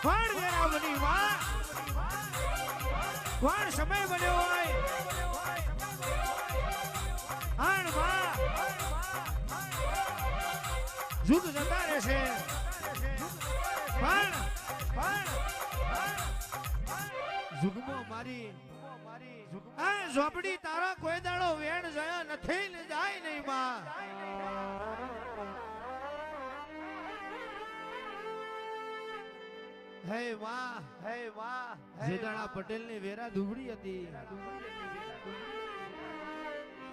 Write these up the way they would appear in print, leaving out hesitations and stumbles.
કોણ વેરા બની માં કોણ સમય બન્યો હોય આણ માં જુગ જતા રહેશે પણ જુગમો મારી આ ઝોપડી તારા કોઈ દાડો વેણ જયા નથી ને જાય નહીં માં હે માં જેદાણા પટેલ ની વેરા દુબળી હતી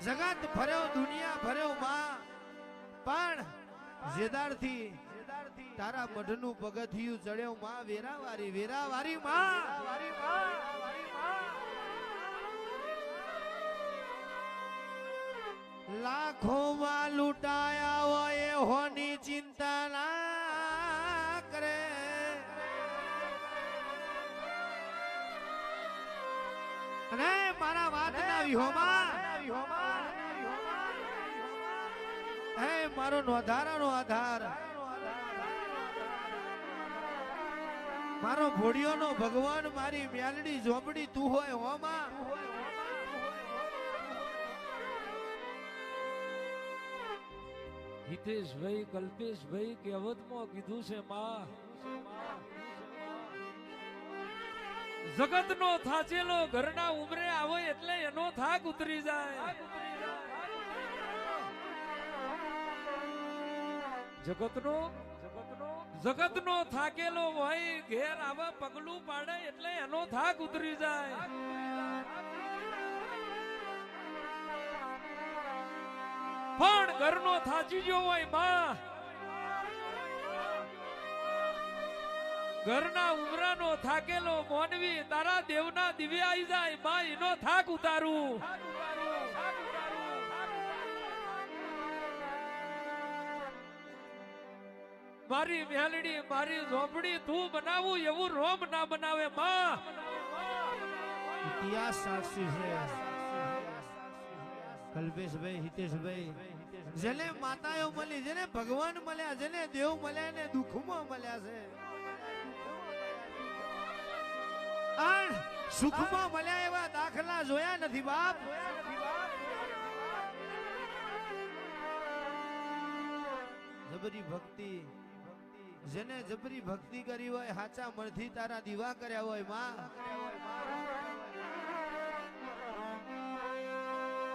જગત ફર્યો દુનિયા ફર્યો માં પણ જેદાર થી તારા મઢનું પગથિયું ચડ્યો માં વેરાવારી માં લાખો માં લૂંટાયા હોય હોની ચિંતા ના કરે અને મારા વાતના વિહોમાં હે મારો નોધારાનો આધાર મારો ભોડિયોનો ભગવાન મારી મ્યાલડી ઝોપડી તું હોય હોમાં હિતેશભાઈ કલ્પેશભાઈ કહેવતમાં કીધું છે માં જગતનો થાચેલો ઘરના ઉમરે આવે એટલે એનો થાક ઉતરી જાય જગતનો થાકેલો હોય ઘેર આવે પગલું પાડે એટલે એનો થાક ઉતરી જાય પણ ઘરનો થાચી ગયો હોય માં ઘરના ઉમરાનો થાકેલો મોનવી તારા દેવના દિવ્ય આવી જાય માં એનો થાક ઉતારું મારી મેલડી મારી ઝોપડી તું બનાવું એવું રોમ ના બનાવે માં ઇતિહાસ સાક્ષી છે કલ્પેશભાઈ હિતેશભાઈ જેને માતાઓ મળી જેને ભગવાન મળ્યા જેને દેવ મળ્યા ને દુઃખમાં મળ્યા છે અને સુખમાં મળ્યા એવા દાખલા જોયા નથી બાપ જબરી ભક્તિ જેને જબરી ભક્તિ કરી હોય હાચા મનથી તારા દીવા કર્યા હોય માં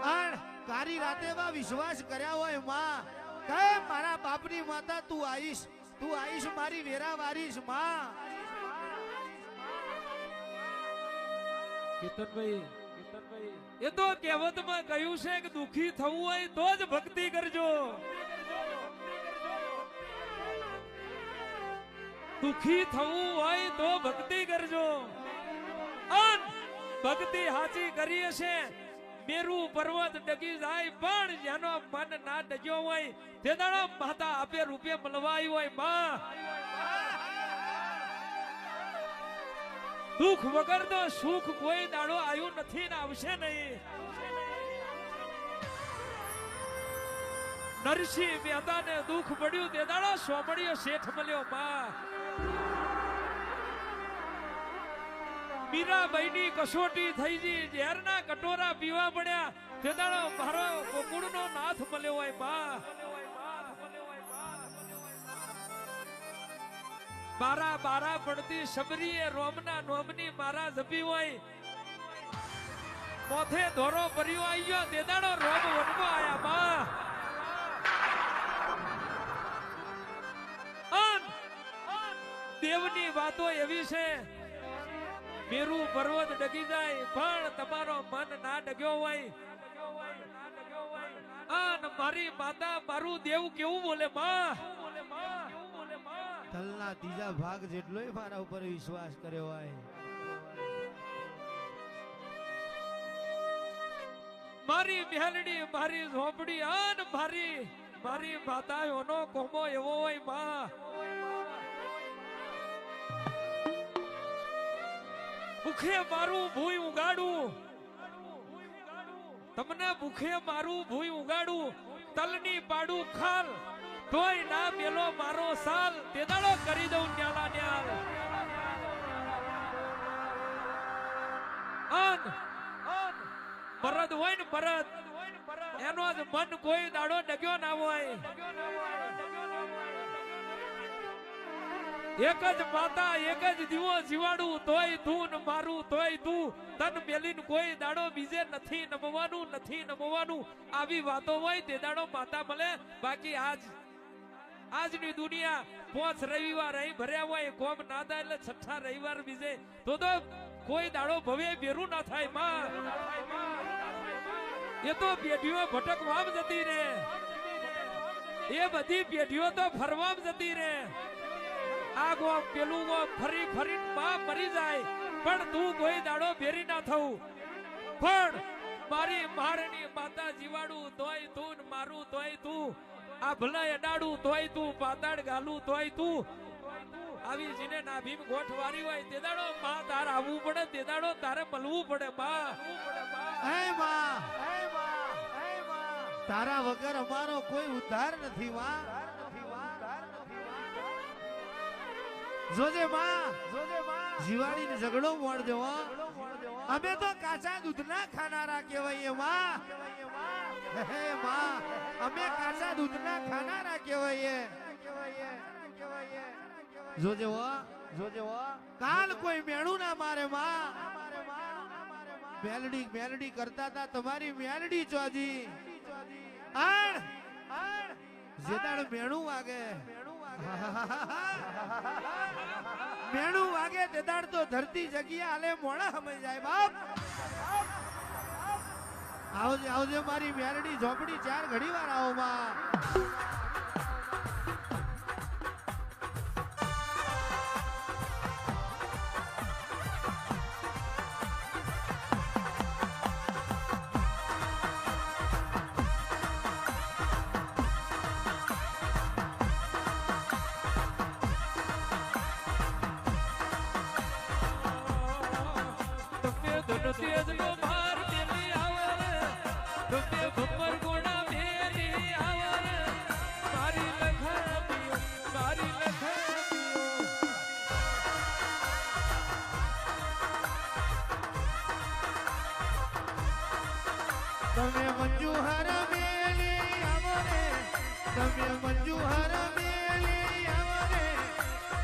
અને કારી રાતે માં વિશ્વાસ કર્યા હોય માં કે મારા બાપની માતા તું આવીશ મારી વેરા વારીશ માં કેતનભાઈ એ તો કહેવતમાં કહ્યું છે કે દુખી થવું હોય તો જ ભક્તિ કરજો દુખી થવું હોય તો ભક્તિ કરજો અન ભક્તિ હાચી કરીએ છે મેરુ પર્વત ડગી જાય પણ જેનો મન ના ડગ્યો હોય તે દાડો માતા આપે રૂપે મળવાઈ હોય માં દુઃખ વગર તો સુખ કોઈ દાડો આવ્યું નથી ને આવશે નહીં નરસિંહ મહેતાને દુઃખ પડ્યું તે દાડો સોમળીયો શેઠ મળ્યો માં મીરાબાઈની કસોટી થઈ ગઈ ઝેરના કટોરા પીવા પડ્યા તે દાડો મારો ગોકુળનો નાથ મળ્યો હોય માં બારા પડતી સબરીએ રોમના નોમની મારા જપી હોય મોથે ધોરો ભર્યો આવી ગયો તે દાડો રોમ વનમાં આયા માં દેવની વાતો એવી છે મેરુ પર્વત ડગી જાય પણ તમારો મન ના ડગ્યો હોય અને મારી માતા મારું દેવ કેવું બોલે માં તલના ત્રીજા ભાગ જેટલોય મારા ઉપર વિશ્વાસ કર્યો હોય મારી મેલડી મારી ઝોપડી આન મારી માતાઓનો કોમો એવો હોય માં ભૂખે મારું ભૂઈ ઉગાડું તમને ભૂખે મારું ભૂઈ ઉગાડું તલની પાડું ખાલ તોય ના મેલો મારો સાલ તે દાડો કરી દઉં ન્યાલા ન્યાલ ભરત હોય ને ભરત એનો જ મન કોઈ દાડો ડગ્યો ના હોય. એક જ માતા એક જ દીવો જીવાડું તોય તું ને મારું તોય તું તન મેલીને કોઈ દાડો બીજે નથી નમવાનું. આવી વાતો હોય તે દાડો માતા મળે. બાકી આજની દુનિયા 5 રવિવાર અહીં ભર્યા હોય કોમ ના થાય એટલે 6 રવિવાર બીજે તો કોઈ દાડો ભવે બેરું ના થાય માં. એ તો પેઢીઓ ભટકવામ જતી રે, એ બધી પેઢીઓ તો ફરવામ જતી રે. આ ગોમ પેલું ગોમ ફરી ફરીને માં મરી જાય પણ તું કોઈ દાડો ભેરી ના થવું. પણ મારી મારની માતા જીવાડું તોય તું ને મારું તોય તું, આ ભલા અડાડું તોય તું, પાતાળ ગાલું તોય તું. આવી જીને ના ભીમ ગોઠવારી હોય તે દાડો માં તાર આવવું પડે, તે દાડો તારે મળવું પડે માં. હે માં, તારા વગર અમારો કોઈ ઉદ્ધાર નથી માં. જોજે માં, જીવાડીને ઝઘડો મોડ દેવો. અમે તો કાચા દૂધના ખાનારા કહેવાઈએ માં. હે માં, અમે કાચા દૂધના ખાનારા કહેવાઈએ. જોજે હો, કાલ કોઈ મેણું ના મારે માં. મેલડી કરતા હતા તમારી મેલડી ચોજી. જેદાડ મેણું વાગે તેદાડ તો ધરતી જગ્યા હાલે મોડા સમય જાય બાપ. આવજે મારી મેલડી ઝોપડી 4 ઘડી વાર આવો માં. તમે મંજુ હર મેલી આવરે, તમે મંજુ હર મેલી આવરે,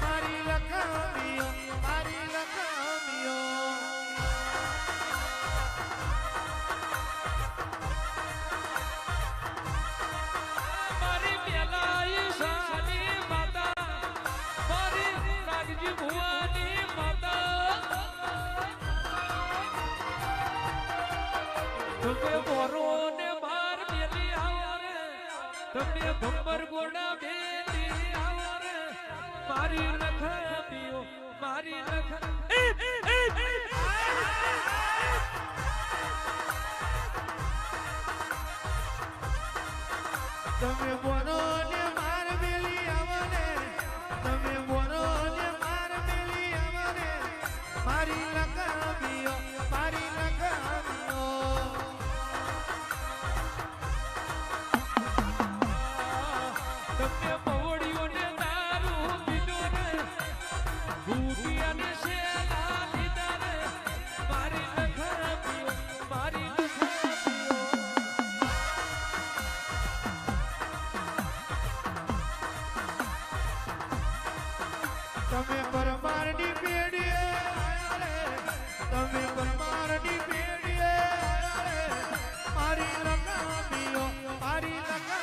મારી લખમીઓ, મારી લખમીઓ. મારી મેલાઈ શાની માતા, મારી નાગજી ભુવાની માતા. તમે બોરો ને બાર મેલી આવરે, તમે ભંબર ગોડા મેલી આવરે, મારી લખમીઓ, મારી તમે બોનો ને માર મેલી આવરે, તમે બોનો ને માર મેલી આવરે, મારી લખમીઓ, મારી લખમીઓ. તમે પવડીઓ ને દારૂ પીધો ને, ભૂતિયા ને શેલા લીધા ને, મારી લખમીઓ, મારી લખમીઓ. તમે પરમારની પેઢીએ આયા રે, તમે પરમારની પેઢીએ આયા રે, મારી લખમીઓ, મારી લખમીઓ.